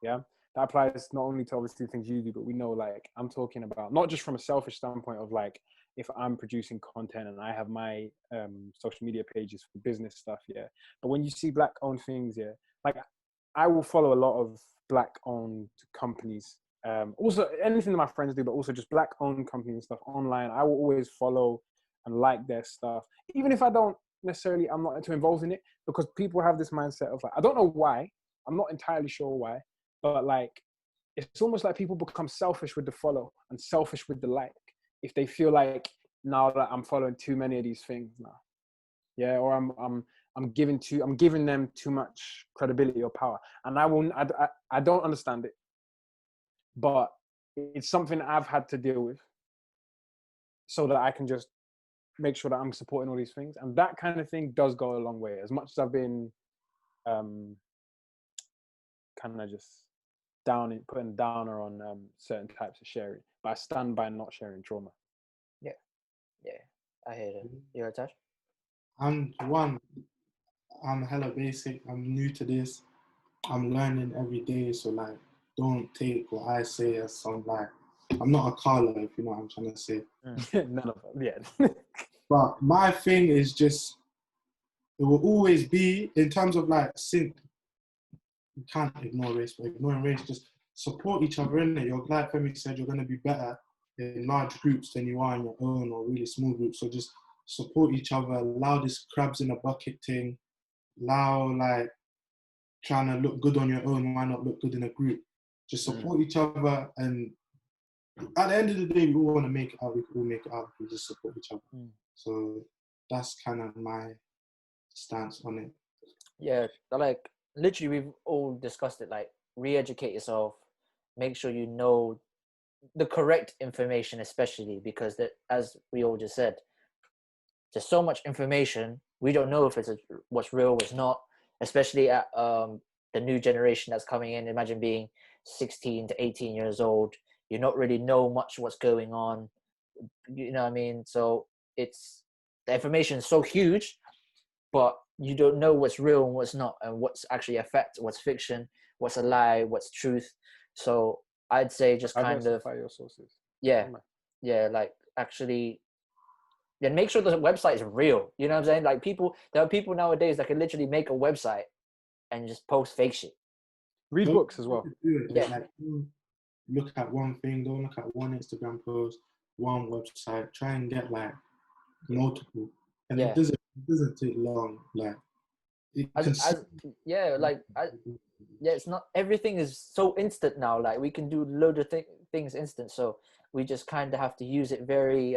Yeah, that applies not only to obviously things you do, but we know, like, I'm talking about not just from a selfish standpoint of like, if I'm producing content and I have my social media pages for business stuff, yeah. But when you see black-owned things, yeah, like I will follow a lot of black-owned companies. Also, anything that my friends do, but also just black-owned companies and stuff online, I will always follow and like their stuff, even if I don't necessarily, I'm not too involved in it, because people have this mindset of like, I don't know why, I'm not entirely sure why, but like, it's almost like people become selfish with the follow and selfish with the like, if they feel like now that I'm following too many of these things now, yeah, or I'm giving them too much credibility or power, and I don't understand it, but it's something I've had to deal with, so that I can just make sure that I'm supporting all these things, and that kind of thing does go a long way. As much as I've been kind of just putting downer on certain types of sharing, but I stand by not sharing trauma. Yeah, I hear it. You're attached? I'm hella basic. I'm new to this. I'm learning every day. So like, don't take what I say as some like, I'm not a Carlo, if you know what I'm trying to say. None of them, yeah. But my thing is just, it will always be, in terms of like, you can't ignore race, but ignoring race, just support each other, innit? You're, like Femi said, you're going to be better in large groups than you are in your own or really small groups. So just support each other, allow this crabs in a bucket thing, allow like trying to look good on your own, why not look good in a group? Just support each other, and at the end of the day, we all want to make it out, we can all make it out, we just support each other. So that's kind of my stance on it. Yeah, like literally we've all discussed it, like re-educate yourself, make sure you know the correct information, especially because that, as we all just said, there's so much information. We don't know if what's real, what's not, especially at the new generation that's coming in. Imagine being 16 to 18 years old. You not really know much what's going on. You know what I mean? So it's, the information is so huge, but you don't know what's real and what's not, and what's actually a fact, what's fiction, what's a lie, what's truth. So I'd say just kind of diversify your sources. yeah, like actually, then make sure the website is real. You know what I'm saying? Like there are people nowadays that can literally make a website and just post fake shit. Read books as well. Yeah. Like, look at one thing, don't look at one Instagram post, one website. Try and get like multiple, and it doesn't take long. Like, it's not everything is so instant now. Like we can do load of things instant, so we just kind of have to use it very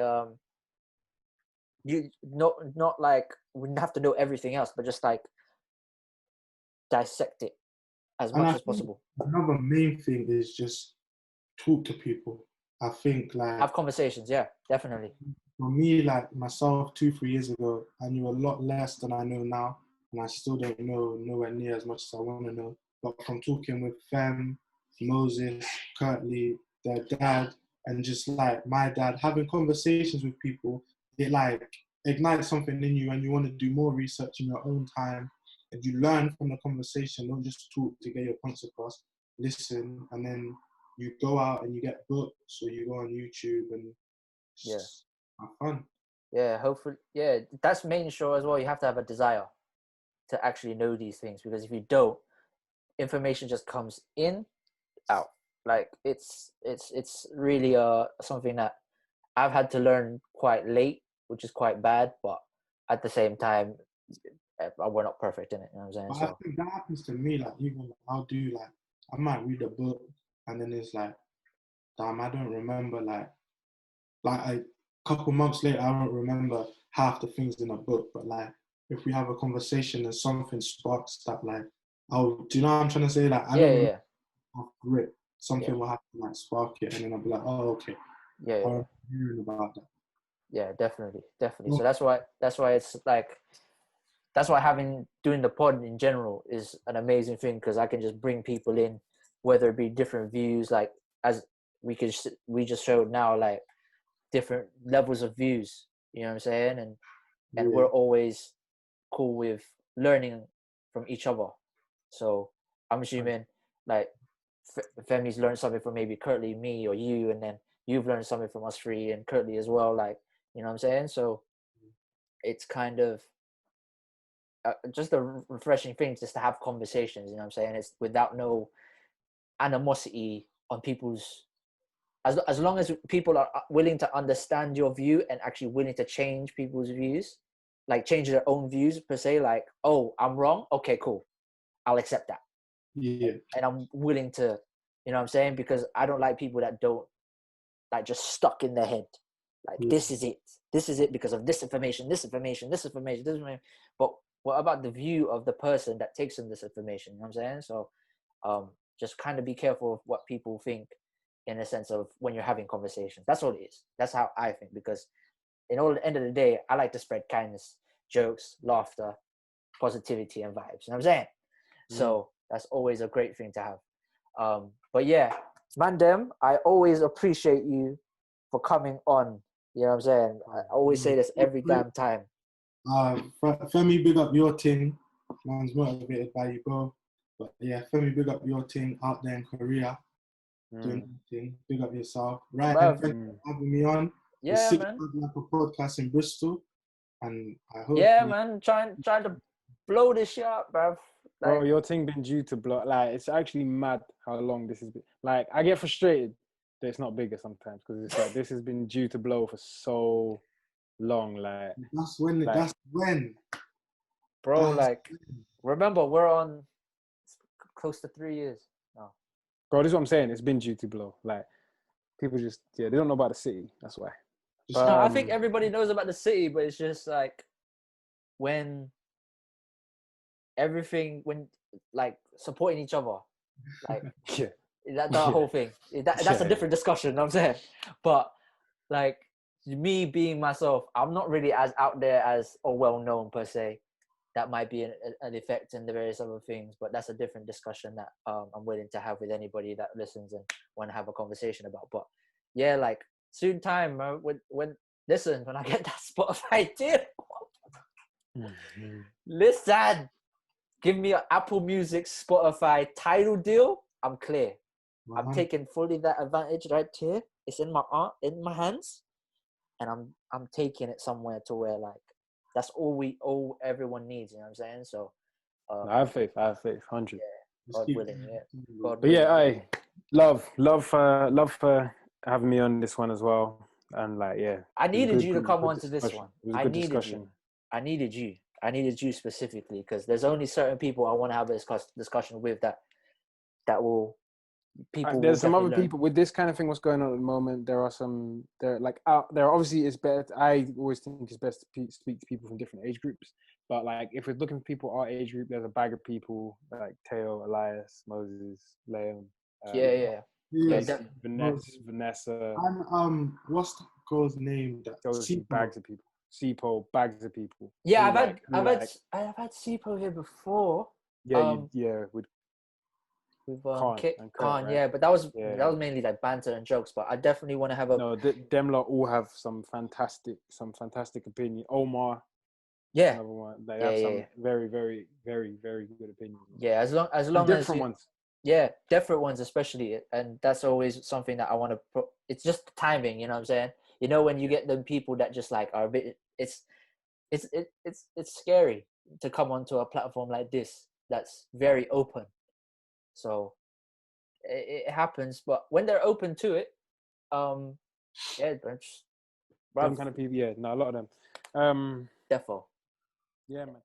not like we have to know everything else, but just like dissect it as much as possible. Another main thing is just talk to people. I think like have conversations. Yeah, definitely. For me, like myself, 2-3 years ago, I knew a lot less than I know now, and I still don't know nowhere near as much as I want to know. But from talking with Fem, Moses, Curtly, their dad, and just like my dad, having conversations with people, it like ignites something in you, and you want to do more research in your own time, and you learn from the conversation. Don't just talk to get your points across. Listen, and then you go out and you get books, or you go on YouTube and have fun. Yeah, hopefully. Yeah, that's main sure as well. You have to have a desire to actually know these things, because if you don't, information just comes in, out. Like it's really something that I've had to learn quite late, which is quite bad. But at the same time, we're not perfect in it. You know what I'm saying? But I think that happens to me. Like even I might read a book and then it's like, damn, I don't remember a couple months later, I don't remember half the things in a book. But like if we have a conversation and something sparks that, like, do you know what I'm trying to say? Like I don't remember grip. Something will have to like spark it, and then I'll be like, oh, okay. I'm hearing about that. Yeah, definitely. So that's why it's like, that's why doing the pod in general is an amazing thing, because I can just bring people in, whether it be different views, like as we just showed now, like different levels of views. You know what I'm saying? And we're always cool with learning from each other. So I'm assuming like Femi's learned something from maybe Curtly, me, or you, and then you've learned something from us three and Curtly as well. Like, you know what I'm saying? So it's kind of just a refreshing thing just to have conversations. You know what I'm saying? It's without no animosity on people's. As long as people are willing to understand your view and actually willing to change people's views, like change their own views per se, like, oh, I'm wrong. Okay, cool. I'll accept that. Yeah. And I'm willing to, you know what I'm saying? Because I don't like people that don't, like, just stuck in their head. Like, this is it because of this information. But what about the view of the person that takes in this information? You know what I'm saying? So just kind of be careful of what people think, in a sense of when you're having conversations. That's all it is. That's how I think, because at the end of the day, I like to spread kindness, jokes, laughter, positivity, and vibes. You know what I'm saying? So that's always a great thing to have. But yeah, Mandem, I always appreciate you for coming on. You know what I'm saying? I always say this every damn time. Femi, big up your team. Man's motivated by you, bro. But yeah, Femi, big up your team out there in Korea. Doing thing. Big up yourself. Right, and thank you for having me on. Yeah, man. Like a podcast in Bristol, and I hope. Yeah, man. Trying to blow this shit up, bruv. Like, bro, your thing been due to blow. Like, it's actually mad how long this has been. Like, I get frustrated that it's not bigger sometimes, because it's like this has been due to blow for so long. Like that's when. Bro, like, remember, we're on close to 3 years now. Bro, this is what I'm saying. It's been due to blow. Like, people just, they don't know about the city. That's why. No, I think everybody knows about the city, but it's just like when like supporting each other, like That the whole thing. That's a different discussion. You know what I'm saying, but like me being myself, I'm not really as out there as or well known per se. That might be an effect in the various other things, but that's a different discussion that I'm willing to have with anybody that listens and want to have a conversation about. But yeah, like soon time when I get that Spotify deal, listen, give me an Apple Music, Spotify title deal. I'm clear. I'm taking fully that advantage right here. It's in my hands, and I'm taking it somewhere to where like that's all everyone needs. You know what I'm saying? So I have faith. 100. Yeah, God willing. Yeah. God But willing. yeah, love for having me on this one as well. And like, yeah, I needed you to come onto this discussion. one. It was a I good needed discussion. you. I needed you specifically because there's only certain people I want to have a discussion with that will people. There's some other learn. people with this kind of thing. What's going on at the moment? There are some. There like out there. Obviously, it's better. I always think it's best to speak to people from different age groups. But like, if we're looking for people our age group, there's a bag of people like Teo, Elias, Moses, Leon. Yeah. Vanessa. And what's the girl's name? Those bags of people. Sipo, bags of people. Yeah, I've had Sipo here before. Yeah, with Khan, right? yeah, but that was mainly like banter and jokes. But I definitely want to have a. No, them lot all have some fantastic opinion. Omar, yeah, another one. They have some very, very, very, very good opinions. Yeah, as long and different ones. Yeah, different ones especially, and that's always something that I want to. It's just timing, you know what I'm saying? You know, when you get them people that just like are a bit. It's scary to come onto a platform like this that's very open. So it happens, but when they're open to it, yeah, them kind of people, yeah, no, a lot of them. defo. Yeah, man.